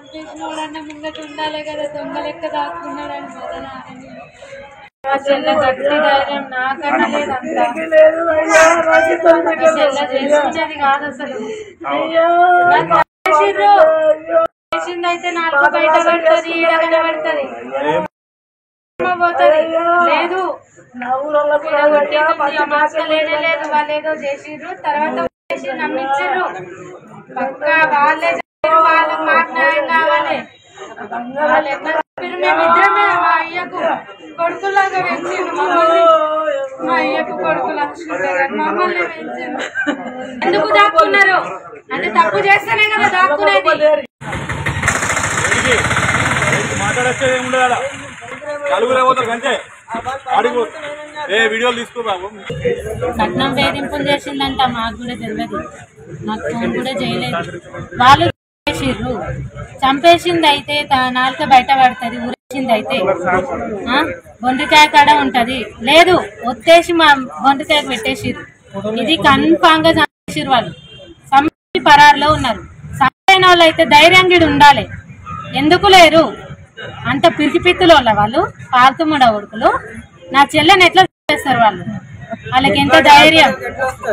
చంపేసిన వాడన్న ముంగట ఉండాలి కదా, దొంగ లెక్క దాక్కున్నాడని మా చెల్లె గట్టి ధైర్యం నాకన్నా లేదంతా. చెల్లె చేసుకునేది కాదు అసలు. చేసిందైతే నాకు బయట పడుతుంది, ఈడ కనబడుతుంది, పోతుంది. లేదు లేనే లేదు, వాళ్ళు ఏదో చేసిర్రు, తర్వాత నమ్మించారు. పక్కా వాళ్ళే వాళ్ళకి మాకు న్యాయం కావాలి. వాళ్ళు ఎట్లా చెప్పారు, మేమిద్దరమే మా అయ్యకు కొడుకులాగా పెంచిండు మమ్మల్ని. మా అయ్యకు కొడుకులు అనుకుంటారు, మమ్మల్ని పెంచిండు. ఎందుకు దాక్కున్నారు అంటే తప్పు చేస్తేనే కదా దాక్కునేది. కట్నం వేధింపులు చేసిందంట, మాకు కూడా తెలియదు, నాకు ఫోన్ కూడా చేయలేదు. వాళ్ళు చేసిర్రు, చంపేసింది అయితే నాలుక బయట పడుతుంది, ఊరేసింది అయితే బొండికాయ కాడ ఉంటది. లేదు ఒత్తేసి మా బొండికాయ పెట్టేసిర్రు. ఇది కన్ఫామ్ గా చంపేసిర్రు. వాళ్ళు చంపి పరారులో ఉన్నారు. చంపైన వాళ్ళు అయితే ధైర్యంగా ఉండాలి. ఎందుకు లేరు అంత పిరికిపిత్తులు వాళ్ళు, పాల్తుముడ ఉడుకులు. నా చెల్లెని ఎట్లా చేస్తారు వాళ్ళు? వాళ్ళకి ఎంత ధైర్యం,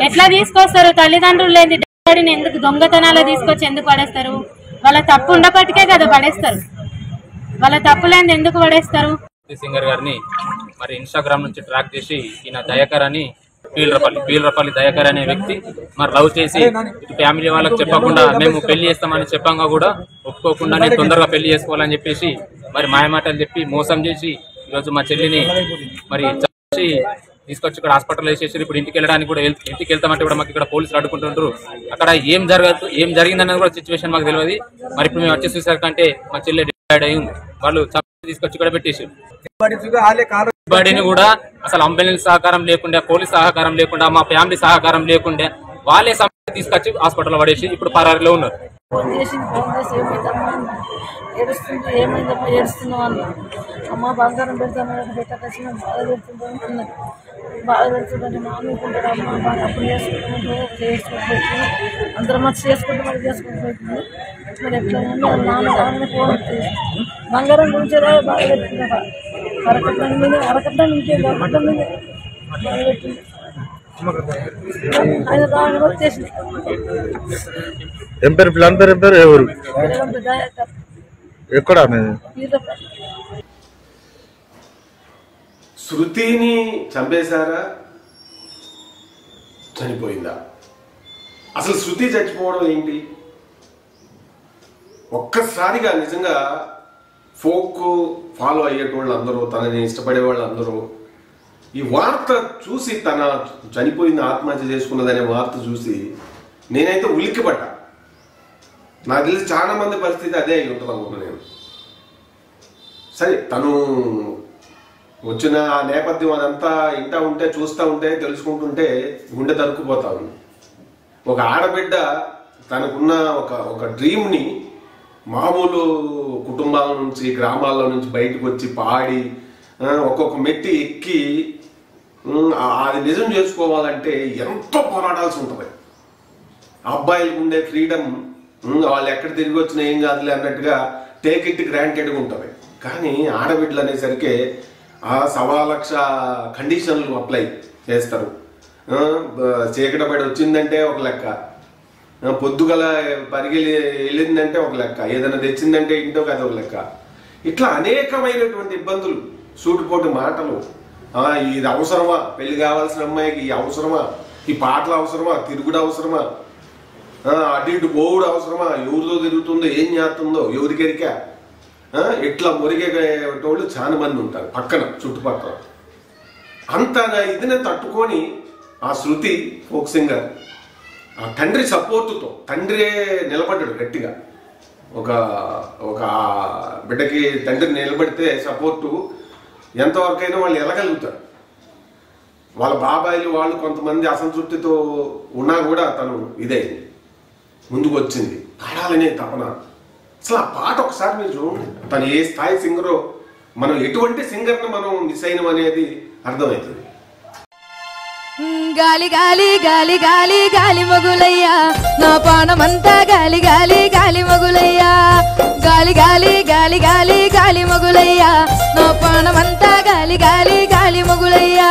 ఎట్లా తీసుకొస్తారు? తల్లిదండ్రులు లేని డాడీని ఎందుకు దొంగతనాలు తీసుకొచ్చి ఎందుకు పడేస్తారు? వాళ్ళ తప్పు ఉండబట్టికే కదా పడేస్తారు. వాళ్ళ తప్పు లేని ఎందుకు పడేస్తారు? సింగర్ గారిని మరి ఇన్స్టాగ్రామ్ నుంచి ట్రాక్ చేసి ఈయన దయాకర్ అని పీలరపల్లి దయాకర్ అనే వ్యక్తి మరి లవ్ చేసి ఇటు ఫ్యామిలీ వాళ్ళకి చెప్పకుండా మేము పెళ్లి చేస్తామని చెప్పంగా కూడా ఒప్పుకోకుండా నేను తొందరగా పెళ్లి చేసుకోవాలని చెప్పేసి మరి మాయమాటలు చెప్పి మోసం చేసి ఈరోజు మా చెల్లిని మరి చంపి తీసుకొచ్చి ఇక్కడ హాస్పిటల్ వేసేసి ఇప్పుడు ఇంటికి వెళ్ళడానికి కూడా ఇంటికి వెళ్తామంటే కూడా మాకు ఇక్కడ పోలీసులు అడ్డుకుంటుంటారు. అక్కడ ఏం జరిగిందన్నది కూడా సిచ్యువేషన్ మాకు తెలియదు. మరి ఇప్పుడు మేము వచ్చి చూసాకంటే మా చెల్లి డిసైడ్ అయ్యి ఉంది, వాళ్ళు తీసుకొచ్చి ఇక్కడ పెట్టేసి బాడీని కూడా అసలు అంబులెన్స్ సహకారం లేకుండా, పోలీస్ సహకారం లేకుండా, మా ఫ్యామిలీ సహకారం లేకుండా వాళ్ళే తీసుకొచ్చి హాస్పిటల్ పడేసి ఇప్పుడు పరారీలో ఉన్నారు. ఫోన్ చేసి ఏడుస్తుంది, ఏమైందమ్మా ఏడుస్తున్నావు అన్న. అమ్మ బంగారం పెడతాను పెట్టకొచ్చిన బాధ పెడుతుందని అన్నది. బాధ పెడుతుందంటే మామూలుకుంటాడు. అమ్మ బాగా అప్పుడు చేసుకుంటూ అందరం మంచి చేసుకుంటూ మరి చేసుకుంటూ పోతుంది. మరి ఎట్లా నాన్న ఫోన్ బంగారం గురించి బాధ పెడుతుందా? అరకట్నం ఇంకేం అరకట్నం మీద బాధ పెట్టింది. ఆయన దాని వచ్చేసింది. ఏం పేరు పిల్లల పేరు? ఏం పేరు? ఎవరు? ఎక్కడ? శృతిని చంపేశారా, చనిపోయిందా? అసలు శృతి చచ్చిపోవడం ఏంటి? ఒక్కసారిగా నిజంగా ఫోక్ ఫాలో అయ్యేటోళ్ళు అందరూ, తనని ఇష్టపడే వాళ్ళు అందరూ ఈ వార్త చూసి, తన చనిపోయింది ఆత్మహత్య చేసుకున్నదనే వార్త చూసి నేనైతే ఉలిక్కిపడ్డా. నాకు తెలిసి చాలా మంది పరిస్థితి అదే అయి ఉంటుంది అనుకుంటున్నాను నేను. సరే, తను వచ్చిన నేపథ్యం అదంతా ఇంటా ఉంటే, చూస్తూ ఉంటే, తెలుసుకుంటుంటే గుండె తరుక్కుపోతా ఉంది. ఒక ఆడబిడ్డ తనకున్న ఒక డ్రీమ్ని మామూలు కుటుంబాల నుంచి, గ్రామాల నుంచి బయటకు వచ్చి పాడి ఒక్కొక్క మెట్టి ఎక్కి అది నిజం చేసుకోవాలంటే ఎంతో పోరాడాల్సి ఉంటుంది. అబ్బాయిలకు ఉండే ఫ్రీడమ్ వాళ్ళు ఎక్కడ తిరిగి వచ్చినా ఏం కాదులే అన్నట్టుగా టేక్ ఇట్ గ్రాంటెడ్గా ఉంటుంది. కానీ ఆడబిడ్డలు అనేసరికి 1,00,000 కండిషన్లు అప్లై చేస్తారు. చీకటపడి వచ్చిందంటే ఒక లెక్క, పొద్దుగల పరిగెలి వెళ్ళిందంటే ఒక లెక్క, ఏదైనా తెచ్చిందంటే ఇంటో కదా ఒక లెక్క. ఇట్లా అనేకమైనటువంటి ఇబ్బందులు, సూటిపోటు మాటలు. ఇది అవసరమా? పెళ్లి కావాల్సిన అమ్మాయికి ఈ అవసరమా? ఈ పాటలు అవసరమా? తిరుగుడు అవసరమా? అటు ఇటు పోవుడు అవసరమా? ఎవరితో తిరుగుతుందో, ఏం చేస్తుందో ఎవరికెరికా? ఇట్లా మురిగేటోళ్ళు చాలా మంది ఉంటారు పక్కన, చుట్టుపక్కల. అంత ఇదిని తట్టుకొని ఆ శృతి ఫోక్ సింగర్ ఆ తండ్రి సపోర్టుతో, తండ్రే నిలబడ్డాడు గట్టిగా. ఒక బిడ్డకి తండ్రి నిలబడితే సపోర్టు ఎంతవరకైనా వాళ్ళు వెళ్ళగలుగుతారు. వాళ్ళ బాబాయిలు వాళ్ళు కొంతమంది అసంతృప్తితో ఉన్నా కూడా తను ఇదే ముందుకు వచ్చింది, పాడాలనే తపన. అసలు ఆ పాట ఒకసారి మీరు చూడండి, తను ఏ స్థాయి సింగరో, మనం ఎటువంటి సింగర్ని మనం మిస్ అయినాం అనేది అర్థమవుతుంది. గాలి గాలి గాలి గాలి గాలి మొగులయ్యా, నా పానమంతా గాలి గాలి గాలి మొగులయ్యా. గాలి మొగులయ్యా నా పానమంతా గాలి గాలి గాలి మొగులయ్యా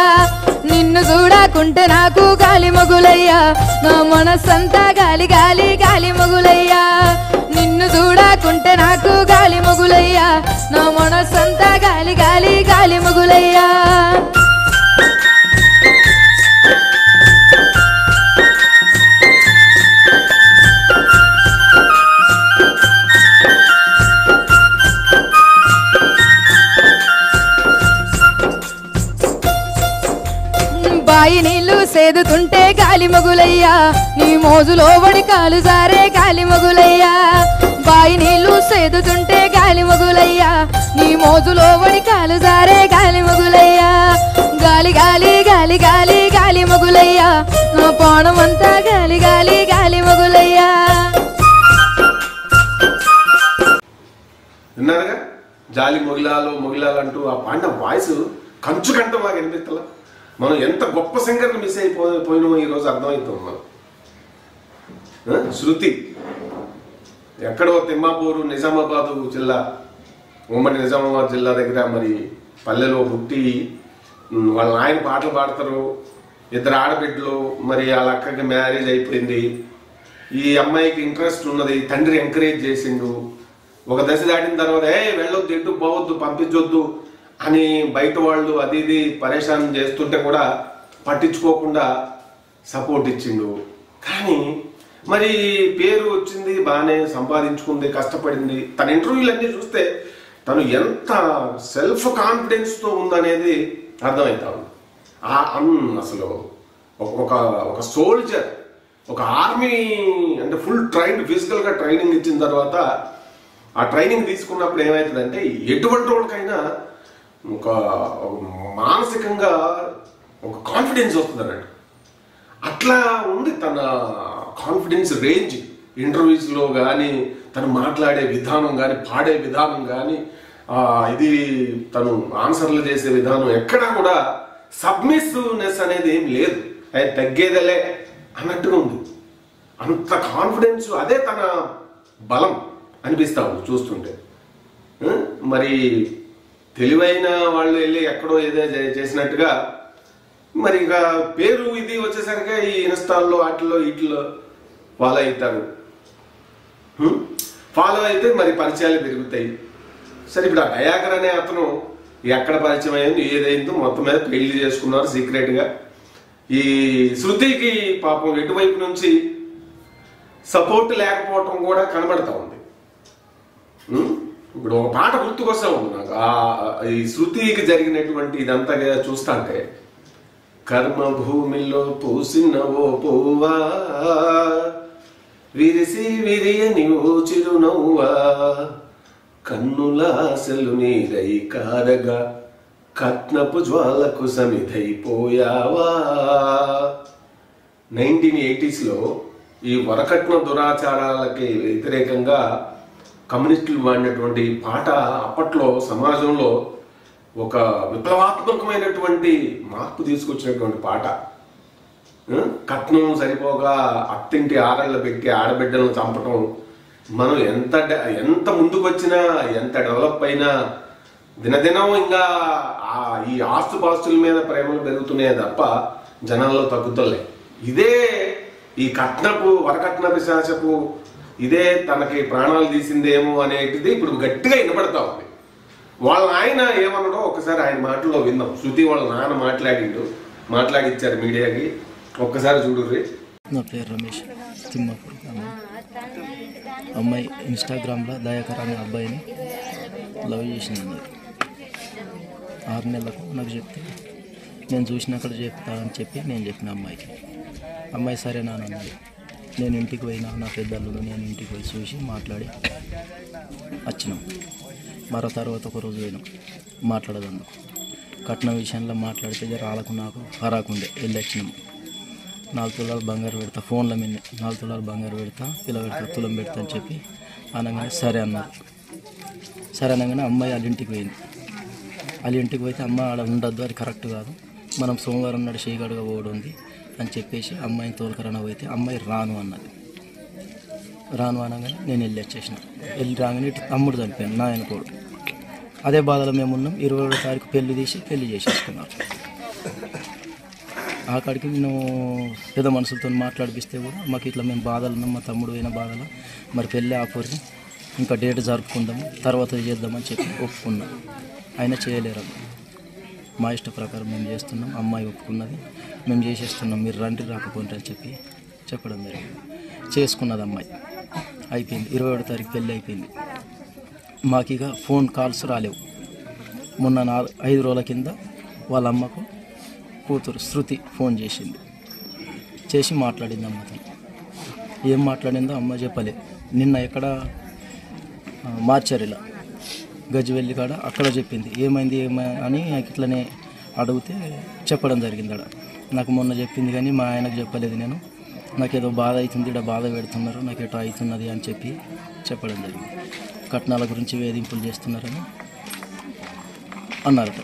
నిన్ను చూడకుంటే నాకు గాలి మొగులయ్యా నా మనసంతా గాలి గాలి గాలి మొగులయ్యా నిన్ను చూడకుంటే నాకు గాలి మొగులయ్యా నా మనసంతా గాలి గాలి గాలి మొగులయ్యా బాయి నీళ్లు సేదుతుంటే గాలి మొగులయ్యా నీ మోజులో వడి కాలు జారే గాలి మొగులయ్యా బాయి నీళ్లు సేదుతుంటే గాలి మొగులయ్యా నీ మోజులో వడి కాలు జారే గాలి మొగులయ్యా గాలి గాలి గాలి గాలి గాలి మొగులయ్యా నా పానమంతా గాలి గాలి గాలి మొగులయ్యా విన్నారుగా జాలి మొగిలాలు అంటూ ఆ పాడిన వాయిస్ కంచు కంట మాకు వినిపిస్తలా మనం ఎంత గొప్ప సింగర్ని మిస్ అయిపోయినామో ఈరోజు అర్థమవుతాం మనం. శృతి ఎక్కడో తిమ్మాపూరు నిజామాబాదు జిల్లా, ఉమ్మడి నిజామాబాద్ జిల్లా దగ్గర మరి పల్లెలో పుట్టి వాళ్ళ నాయన పాటలు పాడతారు, ఇద్దరు ఆడబిడ్డలు, మరి వాళ్ళ అక్కకి మ్యారేజ్ అయిపోయింది. ఈ అమ్మాయికి ఇంట్రెస్ట్ ఉన్నది, తండ్రి ఎంకరేజ్ చేసిండు. ఒక దశ దాటిన తర్వాత వెళ్ళొద్దు, ఎటు పోవద్దు, పంపించొద్దు అని బయట వాళ్ళు అది ఇది పరేషాన్ చేస్తుంటే కూడా పట్టించుకోకుండా సపోర్ట్ ఇచ్చిండు. కానీ మరి పేరు వచ్చింది, బాగానే సంపాదించుకుంది, కష్టపడింది. తన ఇంటర్వ్యూలన్నీ చూస్తే తను ఎంత సెల్ఫ్ కాన్ఫిడెన్స్తో ఉందనేది అర్థమవుతా ఉంది. అసలు ఒక సోల్జర్, ఒక ఆర్మీ అంటే ఫుల్ ట్రైన్డ్, ఫిజికల్గా ట్రైనింగ్ ఇచ్చిన తర్వాత ఆ ట్రైనింగ్ తీసుకున్నప్పుడు ఏమవుతుందంటే ఎటువంటి వాళ్ళకైనా ఒక మానసికంగా ఒక కాన్ఫిడెన్స్ వస్తుంది అన్నట్టు. అట్లా ఉంది తన కాన్ఫిడెన్స్ రేంజ్. ఇంటర్వ్యూస్లో కానీ, తను మాట్లాడే విధానం కానీ, పాడే విధానం కానీ, ఇది తను ఆన్సర్లు చేసే విధానం, ఎక్కడా కూడా సబ్మిసివ్నెస్ అనేది ఏం లేదు. అది తగ్గేదలే అన్నట్టుగా ఉంది. అంత కాన్ఫిడెన్స్, అదే తన బలం అనిపిస్తా ఉంది చూస్తుంటే. మరి తెలివైన వాళ్ళు వెళ్ళి ఎక్కడో ఏదో చేసినట్టుగా మరి ఇక పేరు ఇది వచ్చేసరికి ఈ ఇన్స్టాల్లో వాటిల్లో వీటిల్లో ఫాలో అవుతారు. ఫాలో అయితే మరి పరిచయాలు పెరుగుతాయి. సరే, ఇప్పుడు ఆ దయాకర్ అనే అతను ఎక్కడ పరిచయం అయింది, ఏదైందో మొత్తం మీద పెళ్లి చేసుకున్నారు సీక్రెట్గా. ఈ శృతికి పాపం ఎటువైపు నుంచి సపోర్ట్ లేకపోవటం కూడా కనబడతా ఉంది. ఇప్పుడు ఒక పాట గుర్తుకొస్తా ఉంది నాకు. ఈ శృతికి జరిగినటువంటి ఇదంతా చూస్తా అంటే, కర్మ భూమిలో పూసిన ఓ పువ్వా విరిసి విరియని ఓ చిరునవ్వా కన్నులాసలు నీరై కారగా కట్నపు జ్వాలకు సమిధైపోయావా. 1980s ఈ వరకట్న దురాచారాలకి వ్యతిరేకంగా కమ్యూనిస్టులు వాడినటువంటి పాట అప్పట్లో సమాజంలో ఒక విప్లవాత్మకమైనటువంటి మార్పు తీసుకొచ్చినటువంటి పాట. కట్నం సరిపోగా అత్తింటి ఆడళ్ళు పెట్టి ఆడబిడ్డలను చంపటం. మనం ఎంత ముందుకు వచ్చినా, ఎంత డెవలప్ అయినా దినదినం ఇంకా ఈ ఆస్తుపాస్తుల మీద ప్రేమలు పెరుగుతున్నాయే తప్ప జనాల్లో తగ్గుతలే. ఇదే ఈ వరకట్న పిశాచపు ఇదే తనకి ప్రాణాలు తీసిందేమో అనేటిది ఇప్పుడు గట్టిగా వినపడతా ఉంది. వాళ్ళ ఆయన ఏమన్నాడో ఒకసారి ఆయన మాటల్లో విందాం. శృతి వాళ్ళ నాన్న మాట్లాడిచ్చారు మీడియాకి, ఒక్కసారి చూడుర్రి. నా పేరు రమేష్, తిమ్మాపూర్. అమ్మాయి ఇన్స్టాగ్రామ్లో దయాకర్ అనే అబ్బాయిని లవ్ చేసింది. 6 నెలలకు నాకు చెప్తే నేను చూసినక్కడ చెప్తా అని చెప్పి నేను చెప్పిన అమ్మాయికి. అమ్మాయి సరేనా అన్నది. నేను ఇంటికి పోయినా, నా పెద్దల్లుడు, నేను ఇంటికి పోయి చూసి మాట్లాడి వచ్చినాం. మరో తర్వాత ఒక రోజు పోయినాం మాట్లాడదందుకు. కట్నం విషయంలో మాట్లాడితే రాళ్ళకు నాకు హరాకుండే వెళ్ళి వచ్చినాం. 4 తులాలు బంగారు పెడతా, ఫోన్ల మీద 4 తులాలు బంగారు పెడతా, పిల్ల పెడతా, తులం పెడతా అని చెప్పి అనగానే సరే అన్నారు. సరే అనగానే అమ్మాయి వాళ్ళ ఇంటికి పోయింది. వాళ్ళ ఇంటికి పోతే అమ్మ ఆడ ఉండద్దు, అది కరెక్ట్ కాదు, మనం సోమవారం నాడు షేగడుగా పోవడం ఉంది అని చెప్పేసి అమ్మాయిని తోలుకరణ పోతే అమ్మాయి రాను అన్నది. రాను అనగానే నేను వెళ్ళి వచ్చేసిన. వెళ్ళి రాగానే తమ్ముడు చనిపోయాను, నా ఆయనకోడు. అదే బాధలో మేము ఉన్నాం. 21వ తారీఖు పెళ్లి తీసి పెళ్లి చేసేసుకున్నాం. ఆకాడికి నేను పెద్ద మనుషులతో మాట్లాడిపిస్తే కూడా మాకు ఇట్లా మేము బాధలు ఉన్నాం, మా తమ్ముడు అయిన బాధలు, మరి పెళ్ళి ఆపరి ఇంకా డేట్ జరుపుకుందాము తర్వాత చేద్దామని చెప్పి ఒప్పుకున్నాం. అయినా చేయలేరు. మా ఇష్ట ప్రకారం మేము చేస్తున్నాం, అమ్మాయి ఒప్పుకున్నది, మేము చేసేస్తున్నాం, మీరు రండి రాకపోండి అని చెప్పి చెప్పడం జరిగింది. చేసుకున్నది అమ్మాయి. అయిపోయింది. 21వ తారీఖు పెళ్ళి అయిపోయింది. మాకు ఇక ఫోన్ కాల్స్ రాలేవు. మొన్న 5 రోజుల కింద వాళ్ళ అమ్మకు కూతురు శృతి ఫోన్ చేసింది. చేసి మాట్లాడింది అమ్మతో. ఏం మాట్లాడిందో అమ్మ చెప్పలే. నిన్న ఎక్కడ మార్చారిలా గజ్వెల్లి కాడ అక్కడ చెప్పింది. ఏమైంది అని ఇట్లనే అడిగితే చెప్పడం జరిగింది. అక్కడ నాకు మొన్న చెప్పింది కానీ మా ఆయనకు చెప్పలేదు. నేను నాకేదో బాధ అవుతుంది, ఇక్కడ బాధ పెడుతున్నారు, నాకు ఎటో అవుతున్నది అని చెప్పి చెప్పడం జరిగింది. కట్నాల గురించి వేధింపులు చేస్తున్నారని అన్నారట.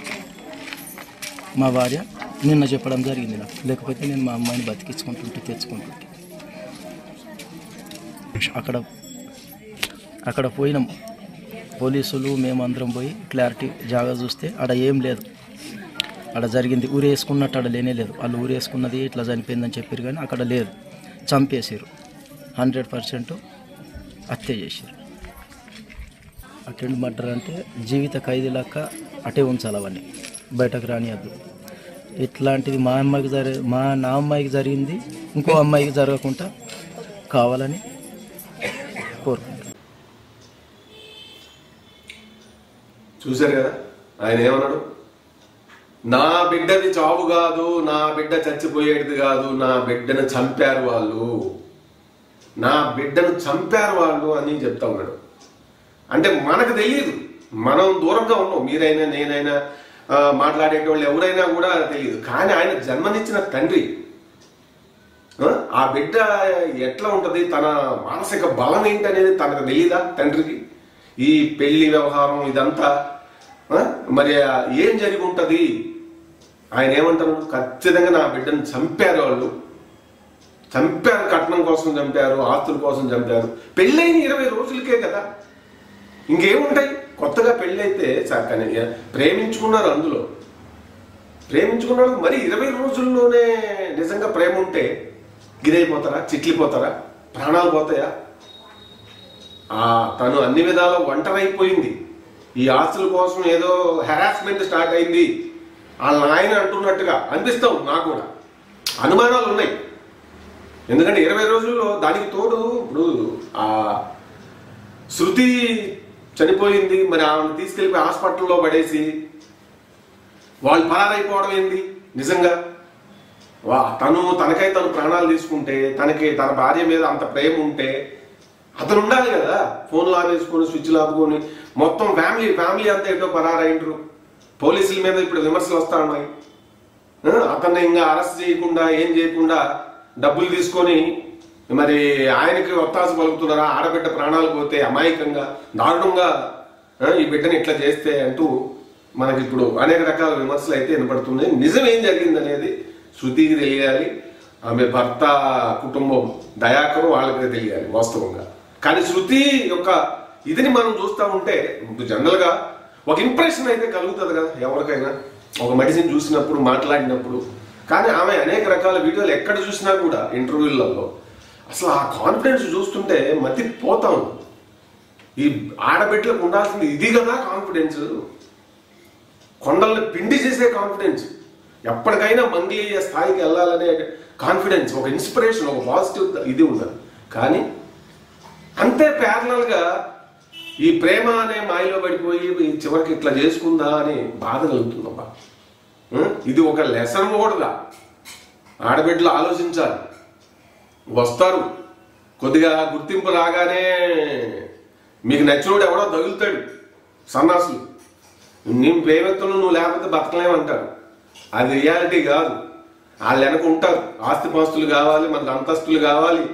మా భార్య నిన్న చెప్పడం జరిగింది నాకు. లేకపోతే నేను మా అమ్మాయిని బతికించుకుంటుంటే తెచ్చుకుంటుంటే అక్కడ పోయినాం. పోలీసులు మేమందరం పోయి క్లారిటీ జాగా చూస్తే ఆడ ఏం లేదు. ఆడ జరిగింది ఊరేసుకున్నట్టు ఆడ లేనే లేదు. వాళ్ళు ఊరేసుకున్నది ఇట్లా చనిపోయిందని చెప్పారు కానీ అక్కడ లేదు. చంపేసారు. 100% హత్య చేశారు. అటెండ్ మర్డర్ అంటే జీవిత ఖైదీ లెక్క అటే ఉంచాలి, అవన్నీ బయటకు రానియద్దు. ఇట్లాంటిది నా అమ్మాయికి జరిగింది ఇంకో అమ్మాయికి జరగకుండా కావాలని కోరుకుంటున్నాను. చూశారు కదా ఆయన ఏమన్నాడు? నా బిడ్డది చావు కాదు, నా బిడ్డ చచ్చిపోయేది కాదు, నా బిడ్డను చంపారు వాళ్ళు, నా బిడ్డను చంపారు వాళ్ళు అని చెప్తా ఉన్నాడు. అంటే మనకు తెలియదు, మనం దూరంగా ఉన్నాం. మీరైనా నేనైనా మాట్లాడేటోళ్ళు ఎవరైనా కూడా తెలియదు. కానీ ఆయన జన్మనిచ్చిన తండ్రి, ఆ బిడ్డ ఎట్లా ఉంటుంది, తన మానసిక బలం ఏంటనేది తనకు తెలియదా తండ్రికి? ఈ పెళ్లి వ్యవహారం ఇదంతా మరి ఏం జరిగి ఉంటుంది? ఆయన ఏమంటారు? ఖచ్చితంగా నా బిడ్డను చంపారు వాళ్ళు, చంపారు, కట్నం కోసం చంపారు, ఆస్తుల కోసం చంపారు. పెళ్ళైన 20 రోజులకే కదా, ఇంకేముంటాయి? కొత్తగా పెళ్ళైతే చక్కని ప్రేమించుకున్నారు, అందులో ప్రేమించుకున్నారు. మరి 20 రోజుల్లోనే నిజంగా ప్రేమ ఉంటే గిరైపోతారా, చిట్లిపోతారా, ప్రాణాలు పోతాయా? తను అన్ని విధాలా ఒంటరైపోయింది. ఈ ఆస్తుల కోసం ఏదో హెరాస్మెంట్ స్టార్ట్ అయింది వాళ్ళ నాయన అంటున్నట్టుగా అనిపిస్తాం. నాకు కూడా అనుమానాలు ఉన్నాయి. ఎందుకంటే 20 రోజుల్లో దానికి తోడు ఇప్పుడు ఆ శృతి చనిపోయింది, మరి ఆమెను తీసుకెళ్ళిపోయి హాస్పిటల్లో పడేసి వాళ్ళు పరారైపోవడం ఏంది? నిజంగా తనకై తను ప్రాణాలు తీసుకుంటే, తనకి తన భార్య మీద అంత ప్రేమ ఉంటే అతను ఉండాలి కదా. ఫోన్లు ఆపేసుకొని స్విచ్లు ఆపుకొని మొత్తం ఫ్యామిలీ అంతా ఏటో పరారైండ్రు. పోలీసుల మీద ఇప్పుడు విమర్శలు వస్తా ఉన్నాయి. అతన్ని ఇంకా అరెస్ట్ చేయకుండా ఏం చేయకుండా డబ్బులు తీసుకొని మరి ఆయనకి ఒత్తాసు పలుకుతున్నారా? ఆడబిడ్డ ప్రాణాలు పోతే అమాయకంగా దారుణంగా ఈ బిడ్డని ఇట్లా చేస్తే అంటూ మనకి ఇప్పుడు అనేక రకాల విమర్శలు అయితే వినపడుతున్నాయి. నిజం ఏం జరిగింది అనేది శృతికి తెలియాలి, ఆమె భర్త కుటుంబం దయాకరు వాళ్ళకి తెలియాలి వాస్తవంగా. కానీ శృతి యొక్క ఇదిని మనం చూస్తూ ఉంటే జనరల్ గా ఒక ఇంప్రెషన్ అయితే కలుగుతుంది కదా ఎవరికైనా, ఒక మనిషిని చూసినప్పుడు, మాట్లాడినప్పుడు. కానీ ఆమె అనేక రకాల వీడియోలు ఎక్కడ చూసినా కూడా ఇంటర్వ్యూలలో అసలు ఆ కాన్ఫిడెన్స్ చూస్తుంటే మతి పోతాం. ఈ ఆడబిడ్డలకు ఉండాల్సింది ఇది కదా కాన్ఫిడెన్స్, కొండల్ని పిండి చేసే కాన్ఫిడెన్స్, ఎప్పటికైనా మంగళీయ స్థాయికి వెళ్ళాలనే కాన్ఫిడెన్స్, ఒక ఇన్స్పిరేషన్, ఒక పాజిటివ్ ఇది ఉన్నది. కానీ అంతే ప్యారలల్ గా ఈ ప్రేమ అనే మాయలో పడిపోయి చివరికి ఇట్లా చేసుకుందా అని బాధ కలుగుతుందబ్బా. ఇది ఒక లెసన్ కూడా ఆడబిడ్డలు ఆలోచించాలి. వస్తారు, కొద్దిగా గుర్తింపు రాగానే మీకు నచ్చినోడు ఎవడో తగులుతాడు. సన్నాసులు నేను ప్రేమెత్తను, నువ్వు లేకపోతే బతకలేమంటారు. అది రియాలిటీ కాదు. వాళ్ళు వెనక ఉంటారు. ఆస్తిపాస్తులు కావాలి, మనకు అంతస్తులు కావాలి.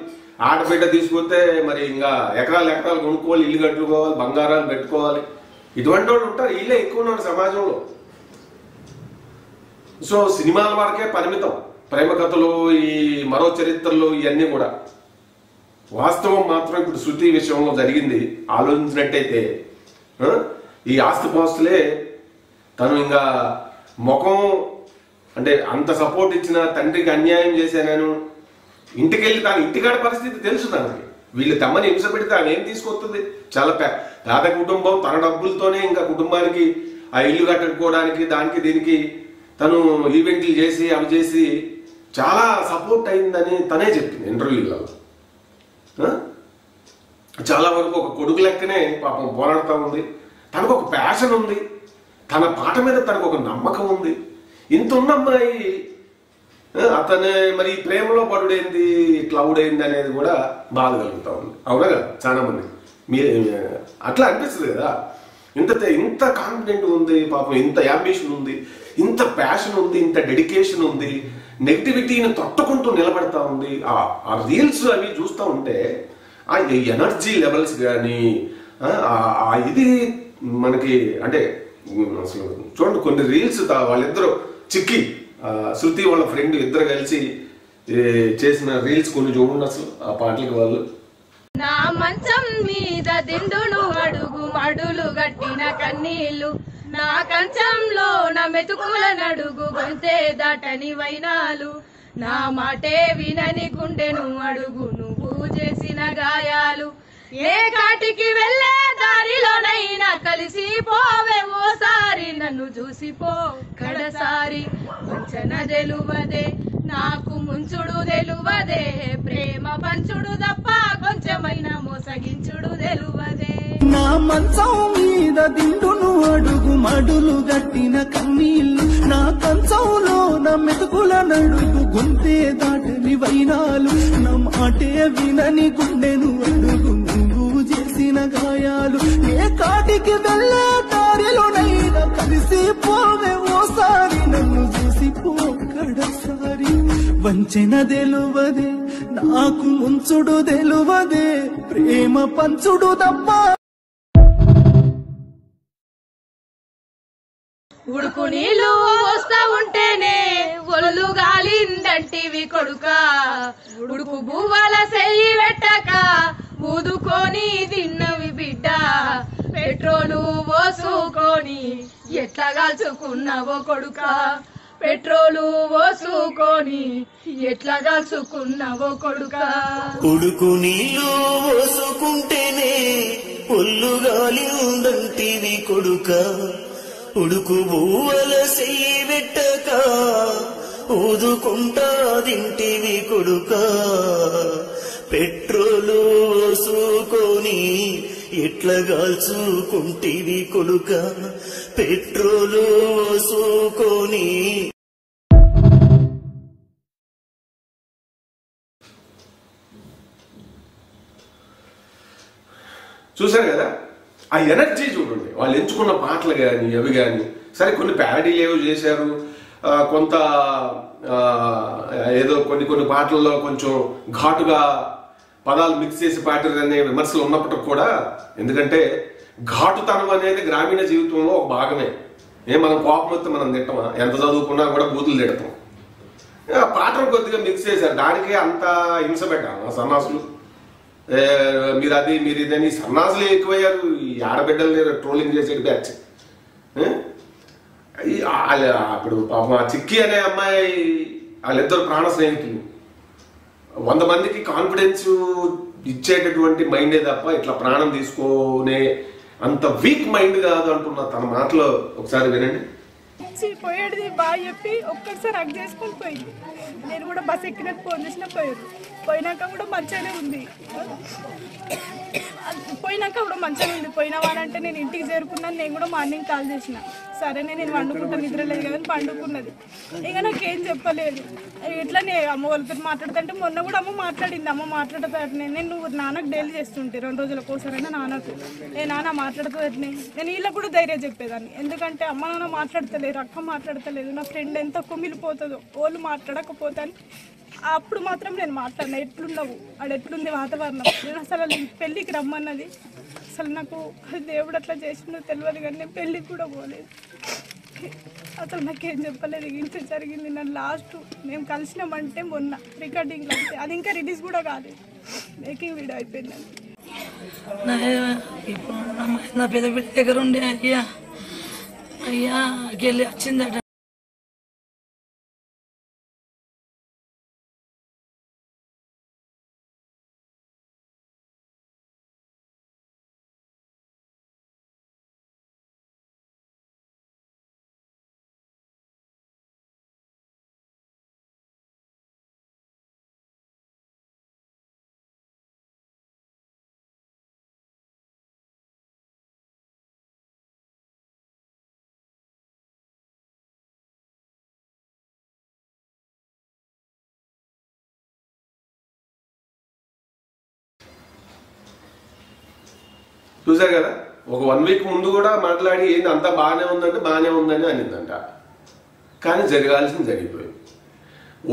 ఆడబిడ్డ తీసుకొస్తే మరి ఇంకా ఎకరాలు కొనుక్కోవాలి, ఇల్లు కట్టుకోవాలి, బంగారాలు పెట్టుకోవాలి. ఇటువంటి వాళ్ళు ఉంటారు. వీళ్ళే ఎక్కువ ఉన్నారు సమాజంలో. సో సినిమాల వరకే పరిమితం. ప్రేమ కథలు, ఈ మరో చరిత్రలు, ఇవన్నీ కూడా. వాస్తవం మాత్రం ఇప్పుడు శృతి విషయంలో జరిగింది ఆలోచించినట్టయితే ఈ ఆస్తిపాస్తులే తను ఇంకా ముఖం అంటే అంత సపోర్ట్ ఇచ్చిన తండ్రికి అన్యాయం చేశాను, ఇంటికెళ్ళి తాను ఇంటికాడ పరిస్థితి తెలుసు తనకి. వీళ్ళు తమ్మని హింస పెడితే ఆమె ఏం తీసుకొస్తుంది? చాలా పేద కుటుంబం, తన డబ్బులతోనే ఇంకా కుటుంబానికి ఆ ఇల్లు కట్టుకోవడానికి దానికి దీనికి తను ఈవెంట్లు చేసి అవి చేసి చాలా సపోర్ట్ అయిందని తనే చెప్పింది ఇంటర్వ్యూలో. చాలా వరకు ఒక కొడుకు లెక్కనే పాపం పోరాడుతూ ఉంది. తనకు ఒక ప్యాషన్ ఉంది, తన పాట మీద తనకు ఒక నమ్మకం ఉంది. ఇంత ఉన్న అమ్మాయి అతను మరి ప్రేమలో పడుడైంది, ఇట్లా అవుడైంది అనేది కూడా బాధ కలుగుతూ ఉంది. అవునా కదా? చాలా మంది అట్లా అనిపిస్తుంది కదా. ఇంత కాన్ఫిడెంట్ ఉంది పాపం, ఇంత యాంబిషన్ ఉంది, ఇంత ప్యాషన్ ఉంది, ఇంత డెడికేషన్ ఉంది, నెగిటివిటీని తట్టుకుంటూ నిలబడతా ఉంది. ఆ రీల్స్ అవి చూస్తూ ఉంటే ఆ ఎనర్జీ లెవెల్స్ కానీ ఇది మనకి అంటే అసలు చూడండి, కొన్ని రీల్స్ వాళ్ళిద్దరూ చిక్కి శృతి వాళ్ళ ఫ్రెండ్ ఇద్దరు కలిసి చేసిన రీల్స్ కొన్ని చూడండి అసలు ఆ పాటలకి వాళ్ళు. నా మంచం మీద దిండును అడుగు మడులు గట్టిన కన్నీళ్లు, నా కంచంలో నా మెతుకుల నడుగు గొంతే దాటని వైనాలు, నా మాటే వినని గుండెను అడుగు నువ్వు చేసిన గాయాలు, ఏ కాటికి వెళ్ళే దారిలోనైనా కలిసి పోవే ఓసారి నన్ను చూసిపో కడసారి, వంచన తెలువదే నాకు ముంచుడు తెలువదే, ప్రేమ పంచుడు తప్ప కొంచెమైన మోసగించుడు తెలువదే. నా మంచం మీద దిండును అడుగు మడులు గట్టిన కన్నీళ్లు, నా కంచంలో నా మెతుకుల నడుగు గొంతే దాటని వైనాలు, నా మాటే వినని గుండెను అడుగు నువ్వు చేసిన గాయాలు, ఏ కాటికి వెళ్ళే దారిలోనైనా కలిసి పోవే ఓసారి నన్ను చూసి పోకడసారి, వంచెన తెలువదే నాకు ముంచుడు తెలువదే, ప్రేమ పంచుడు తప్ప. ఉడుకు నీళ్ళు వస్తా ఉంటేనే ఒళ్ళు గాలిందంటివి కొడుక, ఉడుకు బువ్వల సెయ్యి పెట్టక ఊదుకొని తిన్నవి బిడ్డ, పెట్రోలు పోసుకొని ఎట్లా కాల్చుకున్నావో కొడుక, పెట్రోలు పోసుకొని ఎట్లా కాల్చుకున్నావో కొడుక. ఉడుకు నీళ్ళు పోసుకుంటేనే ఒళ్ళు గాలిందంటివి కొడుక, ఉడుకు బువ్వల సెయ్యి పెట్టక ఊదుకుంటా తింటివి కొడుక, పెట్రోలు పోసుకొని ఎట్లా కాల్చుకుంటివి కొడుక, పెట్రోలు పోసుకొని. చూసారు కదా ఆ ఎనర్జీ చూడండి. వాళ్ళు ఎంచుకున్న పాటలు కానీ అవి కానీ సరే కొన్ని ప్యారడీలు ఏవో చేశారు, కొంత ఏదో కొన్ని పాటల్లో కొంచెం ఘాటుగా పదాలు మిక్స్ చేసి పాడారు అనే విమర్శలు ఉన్నప్పటికి కూడా, ఎందుకంటే ఘాటుతనం అనేది గ్రామీణ జీవితంలో ఒక భాగమే. మనం కోపం వస్తే మనం తిట్టమా? ఎంత చదువుకున్నా కూడా బూతులు తిడతాం. పాటలు కొద్దిగా మిక్స్ చేశారు, దానికే అంత హింస పెట్టాను సన్నాసులు. మీరు అది మీరు ఇదని సన్నాసులు ఎక్కువయ్యారు. ఈ ఆడబిడ్డల్ని ట్రోలింగ్ చేసేది బ్యాచ్. అప్పుడు పాపం ఆ చిక్కి అనే అమ్మాయి వాళ్ళిద్దరు ప్రాణ స్నేహితులు. 100 మందికి కాన్ఫిడెన్స్ ఇచ్చేటటువంటి మైండే తప్ప ఇట్లా ప్రాణం తీసుకునే అంత వీక్ మైండ్ కాదు అంటున్నా తన మాటలో. ఒకసారి వినండి. పోయేది బాగా చెప్పి ఒక్కసారి హగ్ చేసుకొని పోయింది. నేను కూడా బస్ ఎక్కినట్టు ఫోన్ చేసిన పోయారు. పోయినాక కూడా మంచిగానే ఉంది. పోయినవాడంటే నేను ఇంటికి చేరుకున్నాను. నేను కూడా మార్నింగ్ కాల్ చేసిన, సరే నేను వండుకుంటా, నిద్ర లేదు కదా పండుకున్నది. ఇక నాకేం చెప్పలేదు. ఎట్లా అమ్మ వాళ్ళతో మాట్లాడుతుంటే మొన్న కూడా అమ్మ మాట్లాడింది. అమ్మ మాట్లాడుతానే నువ్వు నాన్నకు డైలీ చేస్తుంటే 2 రోజులకు ఒకసారైనా నాన్నకు నాన్న మాట్లాడుతుంది. నేను వీళ్ళకి కూడా ధైర్యం చెప్పేదాన్ని. ఎందుకంటే అమ్మ నాన్న మాట్లాడతలేరు, అక్క మాట్లాడతలేదు, నా ఫ్రెండ్ ఎంత కుమిలిపోతుందో వాళ్ళు మాట్లాడకపోతే అప్పుడు మాత్రం నేను మాట్లాడినా. ఎట్లున్నావు ఆడ, ఎట్లుంది వాతావరణం, నేను అసలు పెళ్ళికి రమ్మన్నది. అసలు నాకు దేవుడు అట్లా చేసిందో తెలియదు, కానీ నేను పెళ్ళికి కూడా పోలేదు. అసలు నాకేం చెప్పలేదు. ఇంట్లో జరిగింది నన్ను లాస్ట్ మేము కలిసినామంటే మొన్న రికార్డింగ్లో, అది ఇంకా రిలీజ్ కూడా కాలేదు, మేకింగ్ వీడియో అయిపోయిందండి. ఇప్పుడు నా పెద్ద బిడ్డ దగ్గర ఉండే అయ్యా వెళ్ళి వచ్చిందట. చూసారు కదా, ఒక 1 వీక్ ముందు కూడా మాట్లాడి ఏంటి అంతా బాగానే ఉందంటే బాగానే ఉందని అనిందంట. కానీ జరగాల్సింది జరిగిపోయింది.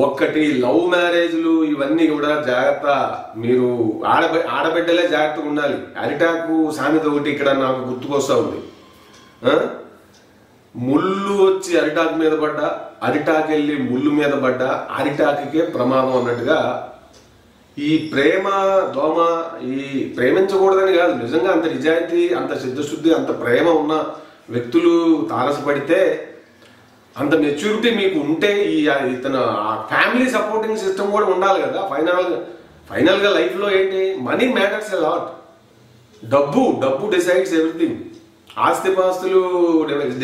ఒక్కటి లవ్ మ్యారేజ్లు ఇవన్నీ కూడా జాగ్రత్త. మీరు ఆడబిడ్డలే జాగ్రత్తగా ఉండాలి. అరిటాకు సామెత ఒకటి ఇక్కడ నాకు గుర్తుకొస్తా ఉంది. ముళ్ళు వచ్చి అరిటాకు మీద పడ్డా, అరిటాకు వెళ్ళి ముళ్ళు మీద పడ్డా అరిటాకుకే ప్రమాదం అన్నట్టుగా ఈ ప్రేమ దోమ, ఈ ప్రేమించకూడదని కాదు, నిజంగా అంత నిజాయితీ, అంత సిద్ధశుద్ధి, అంత ప్రేమ ఉన్న వ్యక్తులు తారసపడితే, అంత మెచ్యూరిటీ మీకు ఉంటే ఇతను ఫ్యామిలీ సపోర్టింగ్ సిస్టమ్ కూడా ఉండాలి కదా. ఫైనల్గా లైఫ్లో ఏంటి, మనీ మ్యాటర్స్ ఎ లాట్. డబ్బు డిసైడ్స్ ఎవ్రీథింగ్. ఆస్తిపాస్తులు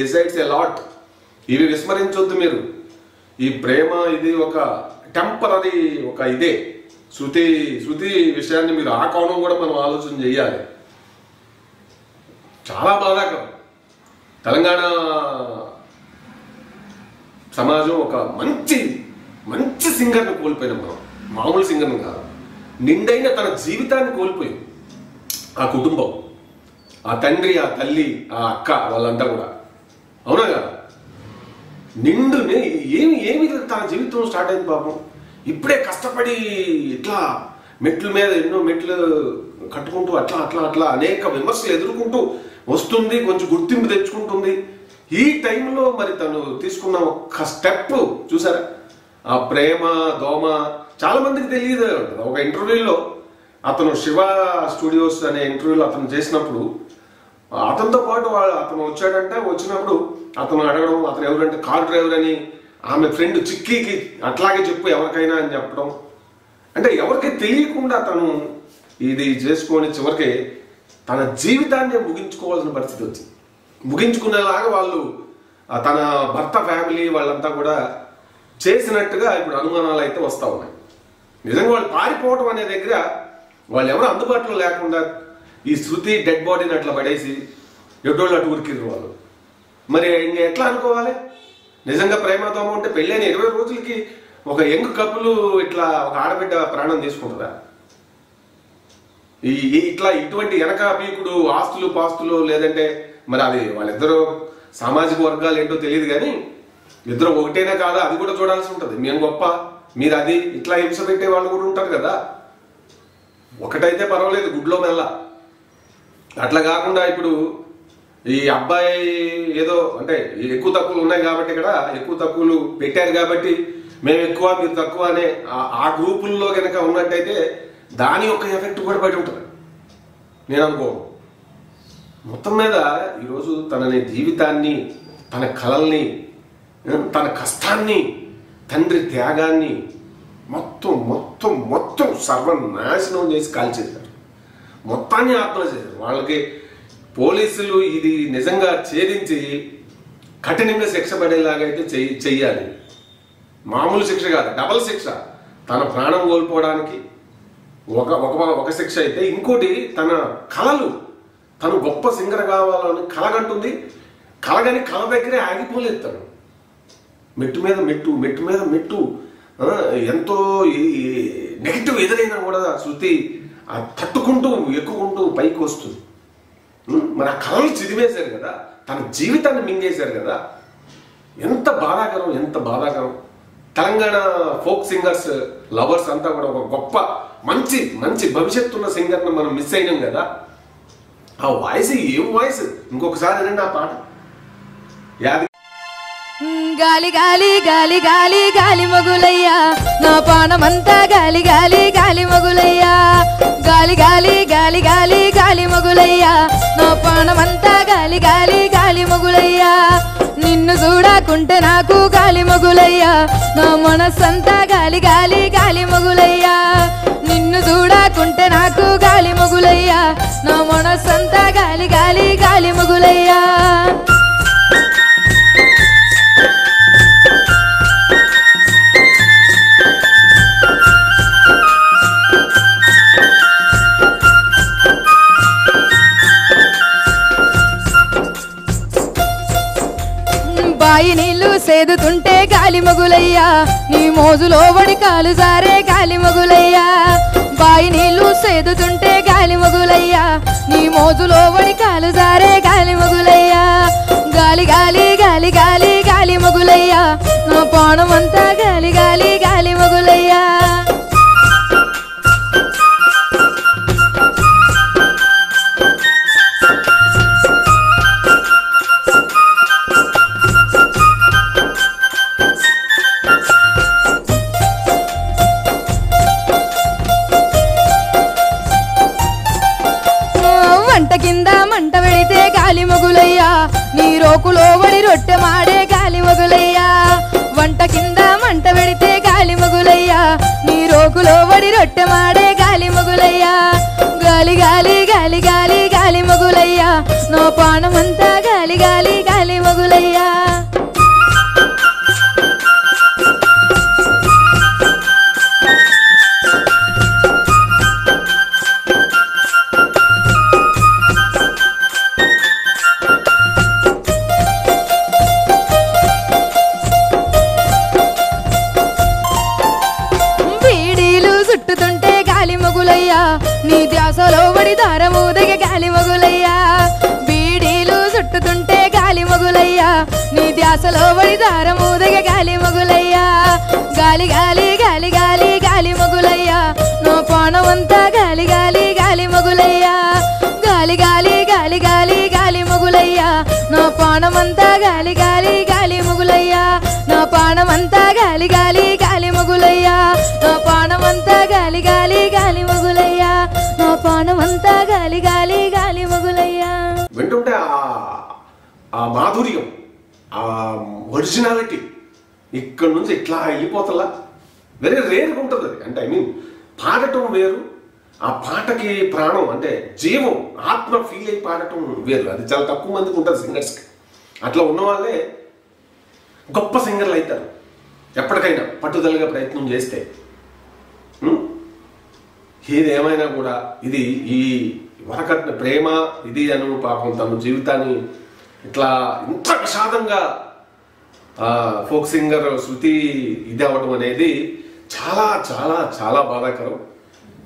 డిసైడ్స్ ఎ లాట్. ఇవి విస్మరించొద్దు మీరు. ఈ ప్రేమ ఇది ఒక టెంపరీ ఒక ఇదే. శృతి విషయాన్ని మీరు ఆ కోణం కూడా మనం ఆలోచన చేయాలి. చాలా బాధాకరం. తెలంగాణ సమాజం ఒక మంచి సింగర్ని కోల్పోయినాం మనం. మామూలు సింగర్ని కాదు, నిండైన తన జీవితాన్ని కోల్పోయింది ఆ కుటుంబం, ఆ తండ్రి, ఆ తల్లి, ఆ అక్క, వాళ్ళంతా కూడా. అవునా కదా? నిండుని ఏమి తన జీవితం స్టార్ట్ అయింది పాపం. ఇప్పుడే కష్టపడి ఇట్లా మెట్ల మీద ఎన్నో మెట్లు కట్టుకుంటూ అట్లా అనేక విమర్శలు ఎదుర్కొంటూ వస్తుంది, కొంచెం గుర్తింపు తెచ్చుకుంటుంది. ఈ టైంలో మరి తను తీసుకున్న ఒక్క స్టెప్ చూసారా, ఆ ప్రేమ దోమ చాలా మందికి తెలియదు. ఒక ఇంటర్వ్యూలో అతను శివ స్టూడియోస్ అనే ఇంటర్వ్యూలో అతను చేసినప్పుడు, అతనితో పాటు అతను వచ్చాడంటే, వచ్చినప్పుడు అతను అడగడం, అతను ఎవరంటే కార్ డ్రైవర్ అని, ఆమె ఫ్రెండ్ చిక్కీకి అట్లాగే చెప్పు ఎవరికైనా అని చెప్పడం. అంటే ఎవరికి తెలియకుండా తను ఇది చేసుకొని చివరికి తన జీవితాన్ని ముగించుకోవాల్సిన పరిస్థితి వచ్చింది. ముగించుకునేలాగా వాళ్ళు తన భర్త ఫ్యామిలీ వాళ్ళంతా కూడా చేసినట్టుగా ఇప్పుడు అనుమానాలు అయితే వస్తూ ఉన్నాయి. నిజంగా వాళ్ళు పారిపోవడం అనే దగ్గర వాళ్ళు ఎవరు అందుబాటులో లేకుండా ఈ శృతి డెడ్ బాడీని అట్లా పడేసి ఎడ్డోళ్ళు అటు ఉరికిర్రు వాళ్ళు. మరి ఇంక ఎట్లా అనుకోవాలి? నిజంగా ప్రేమతో ఉంటే పెళ్ళైన 20 రోజులకి ఒక యంగ్ కప్పులు ఇట్లా ఒక ఆడబిడ్డ ప్రాణం తీసుకుంటుందా? ఇట్లా ఇటువంటి వెనక పీకుడు ఆస్తులు పాస్తులు లేదంటే మరి అది వాళ్ళిద్దరూ సామాజిక వర్గాలు ఏంటో తెలియదు, కానీ ఇద్దరు ఒకటేనే కాదా అది కూడా చూడాల్సి ఉంటుంది. మేము గొప్ప, మీరు అది, ఇట్లా హింస పెట్టే వాళ్ళు కూడా ఉంటారు కదా. ఒకటైతే పర్వాలేదు, గుడ్లో మెల్ల. అట్లా కాకుండా ఇప్పుడు ఈ అబ్బాయి ఏదో అంటే ఎక్కువ తక్కువలు ఉన్నాయి కాబట్టి, ఇక్కడ ఎక్కువ తక్కువలు పెట్టారు కాబట్టి మేము ఎక్కువ మీరు తక్కువ అనే ఆ గ్రూపుల్లో కనుక ఉన్నట్టయితే దాని యొక్క ఎఫెక్ట్ కూడా పడి ఉంటుంది నేను అనుకోను. మొత్తం మీద ఈరోజు తనని జీవితాన్ని, తన కలల్ని, తన కష్టాన్ని, తండ్రి త్యాగాన్ని మొత్తం మొత్తం మొత్తం సర్వనాశనం చేసి కాల్చేశారు. మొత్తాన్ని ఆత్మహత్య చేశారు. వాళ్ళకి పోలీసులు ఇది నిజంగా ఛేదించి కఠినంగా శిక్ష పడేలాగైతే చెయ్యాలి. మామూలు శిక్ష కాదు, డబల్ శిక్ష. తన ప్రాణం కోల్పోవడానికి ఒక శిక్ష అయితే, ఇంకోటి తన కళలు, తను గొప్ప సింగర్ కావాలని కలగంటుంది. కలగని కళ దగ్గరే ఆగిపోలేదు తను. మెట్టు మీద మెట్టు ఎంతో నెగిటివ్ ఎదురైనా కూడా శృతి తట్టుకుంటూ ఎక్కుకుంటూ పైకి వస్తుంది. మరి ఆ కళలు చిదివేశారు కదా, తన జీవితాన్ని మింగేశారు కదా. ఎంత బాధాకరం. తెలంగాణ ఫోక్ సింగర్స్ లవర్స్ అంతా కూడా ఒక గొప్ప మంచి భవిష్యత్తు ఉన్న సింగర్ని మనం మిస్ అయినాం కదా. ఆ వాయిస్ ఏం వాయిస్, ఇంకొకసారి వినండి ఆ పాట. యాది గాలి గాలి గాలి గాలి గాలి మొగులయ్యా నా పానమంతా గాలి గాలి గాలి మొగులయ్యా గాలి గాలి గాలి గాలి గాలి మొగులయ్యా నా పానమంతా గాలి గాలి గాలి మొగులయ్యా నిన్ను చూడకుంటే నాకు గాలి మొగులయ్యా నా మనసంతా గాలి గాలి గాలి మొగులయ్యా నిన్ను చూడకుంటే నాకు గాలి మొగులయ్యా నా మనసంతా గాలి గాలి గాలి మొగులయ్యా బాయి నీళ్లు సేదుతుంటే గాలి మొగులయ్యా నీ మోజులో వడి కాలు జారే గాలి మొగులయ్యా బాయి నీళ్లు సేదుతుంటే గాలి మొగులయ్యా నీ మోజులో వడి కాలు జారే గాలి మొగులయ్యా గాలి గాలి గాలి గాలి గాలి మొగులయ్యా నా పానమంతా గాలి గాలి గాలి మొగులయ్యా వంట కింద మంట పెడితే గాలి మొగులయ్యా నీ రోకులో వడి రొట్టె మాడే గాలి మొగులయ్యా వంట కింద మంట పెడితే గాలి మొగులయ్యా నీ రోకులో వడి రొట్టె మాడే గాలి మొగులయ్యా గాలి గాలి గాలి గాలి గాలి మొగులయ్యా నా పానమంతా గాలి గాలి గాలి మొగులయ్యా నీ ధ్యాసలో వడి దారమూదగ గాలి మొగులయ్యా బీడీలు చుట్టుతుంటే గాలి మొగులయ్యా నీ ధ్యాసలో వడి దారమూదగ గాలి మొగులయ్యా గాలి గాలి గాలి గాలి గాలి మొగులయ్యా నా పానమంతా గాలి గాలి గాలి మొగులయ్యా గాలి గాలి గాలి గాలి గాలి మొగులయ్యా నా పానమంతా గాలి గాలి గాలి మొగులయ్యా నా పానమంతా గాలి గాలి గాలి మొగులయ్యా నా పానమంతా గాలి గాలి గాలి మొగులయ్యా నా పానమంతా గాలి గాలి గాలి మొగులయ్యా వింటుంటే ఆ మాధుర్యం ఆ ఒరిజినాలిటీ ఇక్కడ నుంచి ఇట్లా వెళ్ళిపోతలా వెరీ రేర్గా ఉంటుంది అది. అంటే ఐ మీన్ పాడటం వేరు, ఆ పాటకి ప్రాణం అంటే జీవం ఆత్మ ఫీల్ అయి పాడటం వేరు. అది చాలా తక్కువ మందికి ఉంటుంది సింగర్స్కి. అట్లా ఉన్న వాళ్ళే గొప్ప సింగర్లు అవుతారు ఎప్పటికైనా పట్టుదలగా ప్రయత్నం చేస్తే. ఏదేమైనా కూడా ఇది ఈ వరకట్న ప్రేమ ఇది అను పాపం తన జీవితాన్ని ఇట్లా ఇంత విషాదంగా ఫోక్ సింగర్ శృతి ఇది అవ్వడం అనేది చాలా చాలా చాలా బాధాకరం.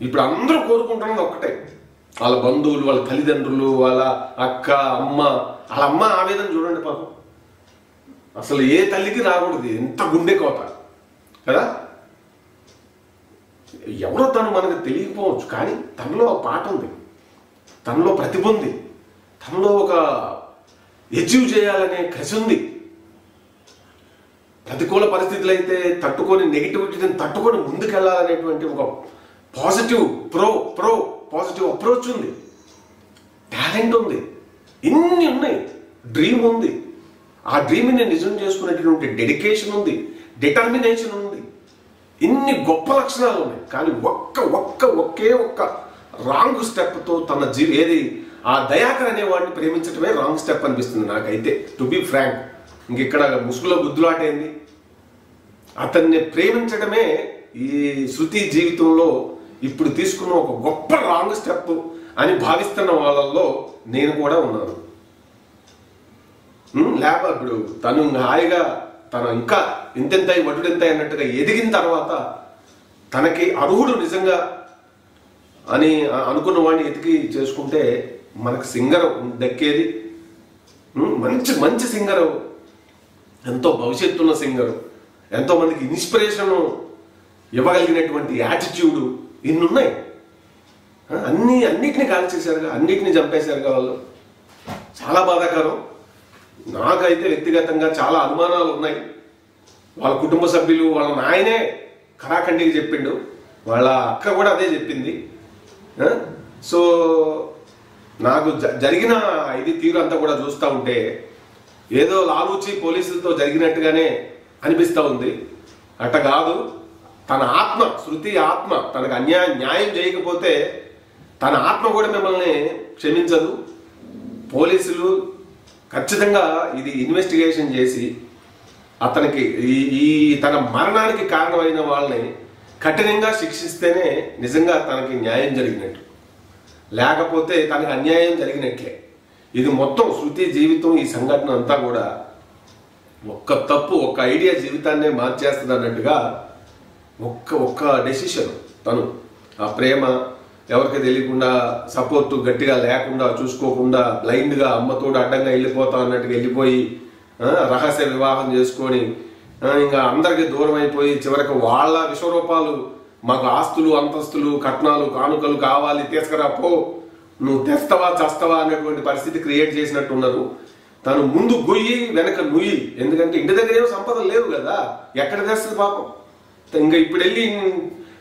ఇప్పుడు అందరూ కోరుకుంటున్నది ఒక్కటే, వాళ్ళ బంధువులు, వాళ్ళ తల్లిదండ్రులు, వాళ్ళ అక్క, అమ్మ, వాళ్ళ అమ్మ ఆవేదన చూడండి పాపం. అసలు ఏ తల్లికి రాకూడదు ఎంత గుండె కోత కదా. ఎవరో తను మనకు తెలియకపోవచ్చు, కానీ తనలో పాట ఉంది, తనలో ప్రతిభ ఉంది, తనలో ఒక అచీవ్ చేయాలనే కసి ఉంది. ప్రతికూల పరిస్థితులు అయితే తట్టుకొని, నెగిటివిటీని తట్టుకొని ముందుకెళ్ళాలనేటువంటి ఒక పాజిటివ్ అప్రోచ్ ఉంది, టాలెంట్ ఉంది, ఇన్ని ఉన్నాయి, డ్రీమ్ ఉంది. ఆ డ్రీమ్ని నిజం చేసుకునేటువంటి డెడికేషన్ ఉంది, డిటర్మినేషన్ ఉంది, ఇన్ని గొప్ప లక్షణాలు ఉన్నాయి. కానీ ఒకే ఒక్క రాంగ్ స్టెప్తో తన ఏది ఆ దయాకర్ అనేవాడిని ప్రేమించడమే రాంగ్ స్టెప్ అనిపిస్తుంది నాకైతే, టు బి ఫ్రాంక్. ఇంకెక్కడ ముసుగులో గుద్దులాటైంది. అతన్ని ప్రేమించడమే ఈ శృతి జీవితంలో ఇప్పుడు తీసుకున్న ఒక గొప్ప రాంగ్ స్టెప్ అని భావిస్తున్న వాళ్ళల్లో నేను కూడా ఉన్నాను. లేకపోతే ఇప్పుడు తను హాయిగా తను ఇంకా ఇంతెంతాయి వడ్డుడెంతాయి అన్నట్టుగా ఎదిగిన తర్వాత తనకి అర్హుడు నిజంగా అని అనుకున్న వాడిని ఎతికి చేసుకుంటే మనకు సింగర్ దక్కేది. మంచి సింగరు, ఎంతో భవిష్యత్తు ఉన్న సింగరు, ఎంతో మందికి ఇన్స్పిరేషన్ ఇవ్వగలిగినటువంటి యాటిట్యూడు ఇన్నున్నాయి. అన్నిటినీ కాల్ చేశారుగా, అన్నిటినీ చంపేశారుగా వాళ్ళు. చాలా బాధాకరం. నాకైతే వ్యక్తిగతంగా చాలా అనుమానాలు ఉన్నాయి. వాళ్ళ కుటుంబ సభ్యులు వాళ్ళ నాయనే ఖరాఖండికి చెప్పిండు, వాళ్ళ అక్క కూడా అదే చెప్పింది. సో నాకు జరిగిన ఇది తీరు అంతా కూడా చూస్తూ ఉంటే ఏదో లాలూచి పోలీసులతో జరిగినట్టుగానే అనిపిస్తూ ఉంది. అట్ట కాదు, తన ఆత్మ, శృతి ఆత్మ తనకు న్యాయం చేయకపోతే తన ఆత్మ కూడా మిమ్మల్ని క్షమించదు. పోలీసులు ఖచ్చితంగా ఇది ఇన్వెస్టిగేషన్ చేసి అతనికి ఈ తన మరణానికి కారణమైన వాళ్ళని కఠినంగా శిక్షిస్తేనే నిజంగా తనకి న్యాయం జరిగినట్టు, లేకపోతే తనకి అన్యాయం జరిగినట్లే. ఇది మొత్తం శృతి జీవితం, ఈ సంఘటన అంతా కూడా ఒక్క తప్పు, ఒక్క ఐడియా జీవితాన్నే మార్చేస్తుంది అన్నట్టుగా ఒక్క డెసిషన్. తను ఆ ప్రేమ ఎవరికి తెలియకుండా, సపోర్టు గట్టిగా లేకుండా, చూసుకోకుండా, బ్లైండ్గా అమ్మతోడు అడ్డంగా వెళ్ళిపోతా అన్నట్టుగా వెళ్ళిపోయి రహస్య వివాహం చేసుకొని ఇంకా అందరికి దూరం అయిపోయి చివరికి వాళ్ళ విశ్వరూపాలు, మాకు ఆస్తులు అంతస్తులు కట్నాలు కానుకలు కావాలి, తీసుకురా పో, నువ్వు తెస్తావా చస్తావా అనేటువంటి పరిస్థితి క్రియేట్ చేసినట్టు ఉన్నారు. తను ముందు గొయ్యి వెనక నుయ్యి, ఎందుకంటే ఇంటి దగ్గర ఏమో సంపద లేవు కదా, ఎక్కడ తెస్తుంది పాపం. ఇంకా ఇప్పుడు వెళ్ళి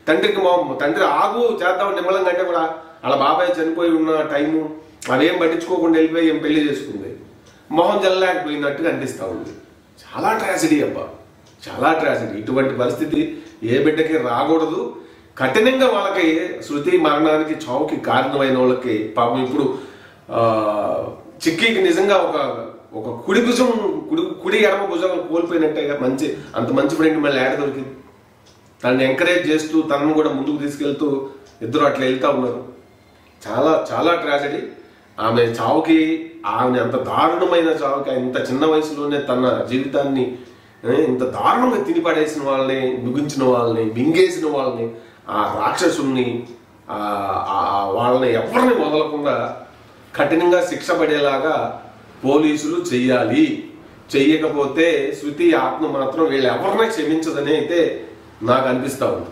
తండ్రి ఆగు చేద్దాం నిమ్మలంగా అంటే కూడా వాళ్ళ బాబాయ్ చనిపోయి ఉన్న టైము అదేం పట్టించుకోకుండా వెళ్ళిపోయి ఏం పెళ్లి చేసుకుంది, మొహం జల్లలేకపోయినట్టుగా అనిపిస్తూ ఉంది. చాలా ట్రాజడీ అబ్బా, చాలా ట్రాజడీ. ఇటువంటి పరిస్థితి ఏ బిడ్డకి రాకూడదు. కఠినంగా వాళ్ళకి శృతి మరణానికి చావుకి కారణమైన వాళ్ళకి పాపం ఇప్పుడు చిక్కీకి నిజంగా ఒక కుడి భుజం కుడి ఎడమ భుజం కోల్పోయినట్టే అంత మంచి ఫ్రెండ్ మళ్ళీ ఏడ దొరికింది. తనని ఎంకరేజ్ చేస్తూ తనను కూడా ముందుకు తీసుకెళ్తూ ఇద్దరు అట్లా వెళ్తా ఉన్నారు. చాలా చాలా ట్రాజడీ. ఆమె చావుకి, ఆమె అంత దారుణమైన చావుకి, ఇంత చిన్న వయసులోనే తన జీవితాన్ని ఇంత దారుణంగా తినిపడేసిన వాళ్ళని, ముగించిన వాళ్ళని, మింగేసిన వాళ్ళని, ఆ రాక్షసుల్ని, వాళ్ళని ఎవరిని వదలకుండా కఠినంగా శిక్ష పడేలాగా పోలీసులు చెయ్యాలి. చెయ్యకపోతే శృతి ఆత్మ మాత్రం వీళ్ళు ఎవరినే క్షమించదని అయితే నాకు అనిపిస్తా ఉంది.